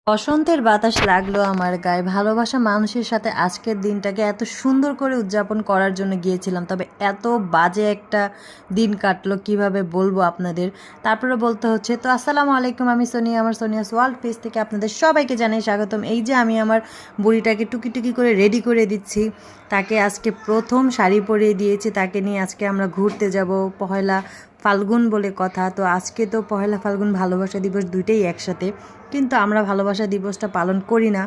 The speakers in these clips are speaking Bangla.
বসন্তের বাতাস লাগলো আমার গায়ে। ভালোবাসা মানুষের সাথে আজকের দিনটাকে এত সুন্দর করে উদযাপন করার জন্য গিয়েছিলাম, তবে এত বাজে একটা দিন কাটলো কিভাবে বলবো আপনাদের। তারপরে বলতে হচ্ছে তো আসসালামু আলাইকুম, আমি সোনিয়া, আমার সোনিয়াস ওয়ার্ল্ড পেজ থেকে আপনাদের সবাইকে জানাই স্বাগতম। এই যে আমি আমার বুড়িটাকে টুকি টুকি করে রেডি করে দিচ্ছি, তাকে আজকে প্রথম শাড়ি পরিয়ে দিয়েছি, তাকে নিয়ে আজকে আমরা ঘুরতে যাব। পহেলা ফাল্গুন বলে কথা, তো আজকে তো পহেলা ফাল্গুন ভালোবাসা দিবস দুইটাই একসাথে, কিন্তু আমরা ভালোবাসা দিবসটা পালন করি না।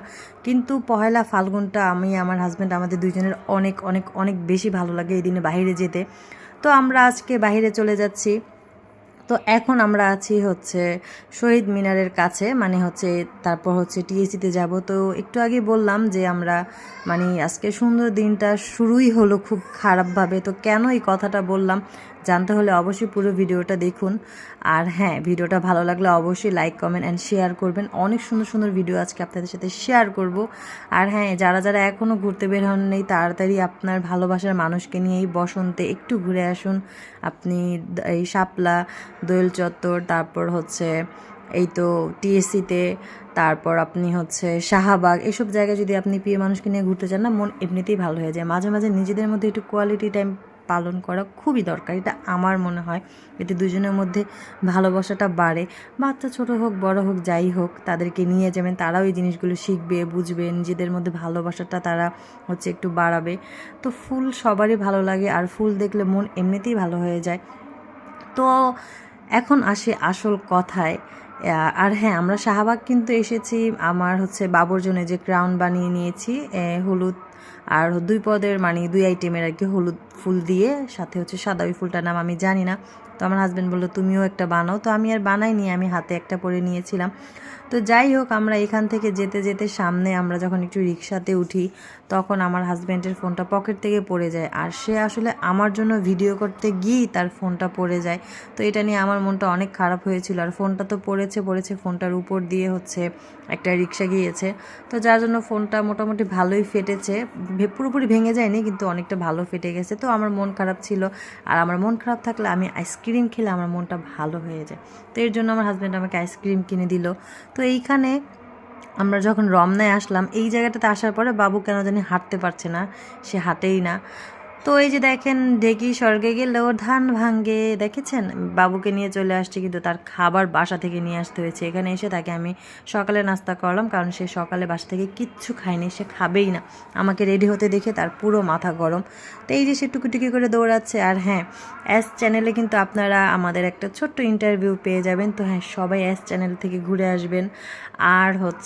কিন্তু পহেলা ফাল্গুনটা আমি আমার হাজব্যান্ড আমাদের দুইজনের অনেক অনেক অনেক বেশি ভালো লাগে এই দিনে বাইরে যেতে। তো আমরা আজকে বাইরে চলে যাচ্ছি। তো এখন আমরা আছি হচ্ছে শহীদ মিনারের কাছে, মানে হচ্ছে তারপর হচ্ছে টিএসিতে যাব। তো একটু আগে বললাম যে আমরা মানে আজকে সুন্দর দিনটা শুরুই হলো খুব খারাপভাবে। তো কেন এই কথাটা বললাম জানতে হলে অবশ্যই পুরো ভিডিওটা দেখুন। আর হ্যাঁ, ভিডিওটা ভালো লাগলে অবশ্যই লাইক কমেন্ট অ্যান্ড শেয়ার করবেন। অনেক সুন্দর সুন্দর ভিডিও আজকে আপনাদের সাথে শেয়ার করব। আর হ্যাঁ, যারা যারা এখনও ঘুরতে বের হন নেই, তাড়াতাড়ি আপনার ভালোবাসার মানুষকে নিয়ে এই বসন্তে একটু ঘুরে আসুন। আপনি এই শাপলা, দোয়েল চত্বর, তারপর হচ্ছে এই তো টিএসসিতে, তারপর আপনি হচ্ছে শাহবাগ, এসব জায়গায় যদি আপনি প্রিয় মানুষকে নিয়ে ঘুরতে চান না, মন এমনিতেই ভালো হয়ে যায়। মাঝে মাঝে নিজেদের মধ্যে একটু কোয়ালিটি টাইম পালন করা খুবই দরকার, এটা আমার মনে হয়। এতে দুজনের মধ্যে ভালোবাসাটা বাড়ে। বাচ্চা ছোট হোক বড় হোক যাই হোক, তাদেরকে নিয়ে যাবেন, তারাও এই জিনিসগুলো শিখবে, বুঝবে, নিজেদের মধ্যে ভালোবাসাটা তারা হচ্ছে একটু বাড়াবে। তো ফুল সবারই ভালো লাগে, আর ফুল দেখলে মন এমনিতেই ভালো হয়ে যায়। তো এখন আসে আসল কথায়। আর হ্যাঁ, আমরা শাহবাগ কিন্তু এসেছি আমার হচ্ছে বাবুর জন্য যে ক্রাউন বানিয়ে নিয়েছি, হলুদ আর দুই পদের মানে দুই আইটেমের আর কি, হলুদ ফুল দিয়ে, সাথে হচ্ছে সাদা, ওই ফুলটার নাম আমি জানি না। তো আমার হাজব্যান্ড বললো তুমিও একটা বানাও, তো আমি আর বানাইনি, আমি হাতে একটা পরে নিয়েছিলাম। তো যাই হোক, আমরা এখান থেকে যেতে যেতে সামনে আমরা যখন একটু রিক্সাতে উঠি, তখন আমার হাজব্যান্ডের ফোনটা পকেট থেকে পড়ে যায়, আর সে আসলে আমার জন্য ভিডিও করতে গিয়েই তার ফোনটা পড়ে যায়। তো এটা নিয়ে আমার মনটা অনেক খারাপ হয়েছিল। আর ফোনটা তো পড়েছে, ফোনটার উপর দিয়ে হচ্ছে একটা রিক্সা গিয়েছে, তো যার জন্য ফোনটা মোটামুটি ভালোই ফেটেছে। পুরোপুরি ভেঙে যায়নি, কিন্তু অনেকটা ভালো ফেটে গেছে। তো আমার মন খারাপ ছিল, আর আমার মন খারাপ থাকলে আমি আইসক্রিম খেলে আমার মনটা ভালো হয়ে যায়। তো এর জন্য আমার হাজব্যান্ড আমাকে আইসক্রিম কিনে দিল। তো এইখানে আমরা যখন রমনায় আসলাম, এই জায়গাটাতে আসার পরে বাবু কেন জানি হাঁটতে পারছে না, সে হাঁটেই না। তো এই যে দেখেন, ঢেকি স্বর্গে গেলেও ধান ভাঙ্গে, দেখেছেন, বাবুকে নিয়ে চলে আসছে, কিন্তু তার খাবার বাসা থেকে নিয়ে আসতে হয়েছে। এখানে এসে তাকে আমি সকালে নাস্তা করলাম, কারণ সে সকালে বাসা থেকে কিচ্ছু খায়নি, সে খাবেই না। আমাকে রেডি হতে দেখে তার পুরো মাথা গরম। তো এই যে সে টুকি করে দৌড়াচ্ছে। আর হ্যাঁ, এস চ্যানেলে কিন্তু আপনারা আমাদের একটা ছোট্ট ইন্টারভিউ পেয়ে যাবেন। তো হ্যাঁ, সবাই এস চ্যানেল থেকে ঘুরে আসবেন। আর হচ্ছে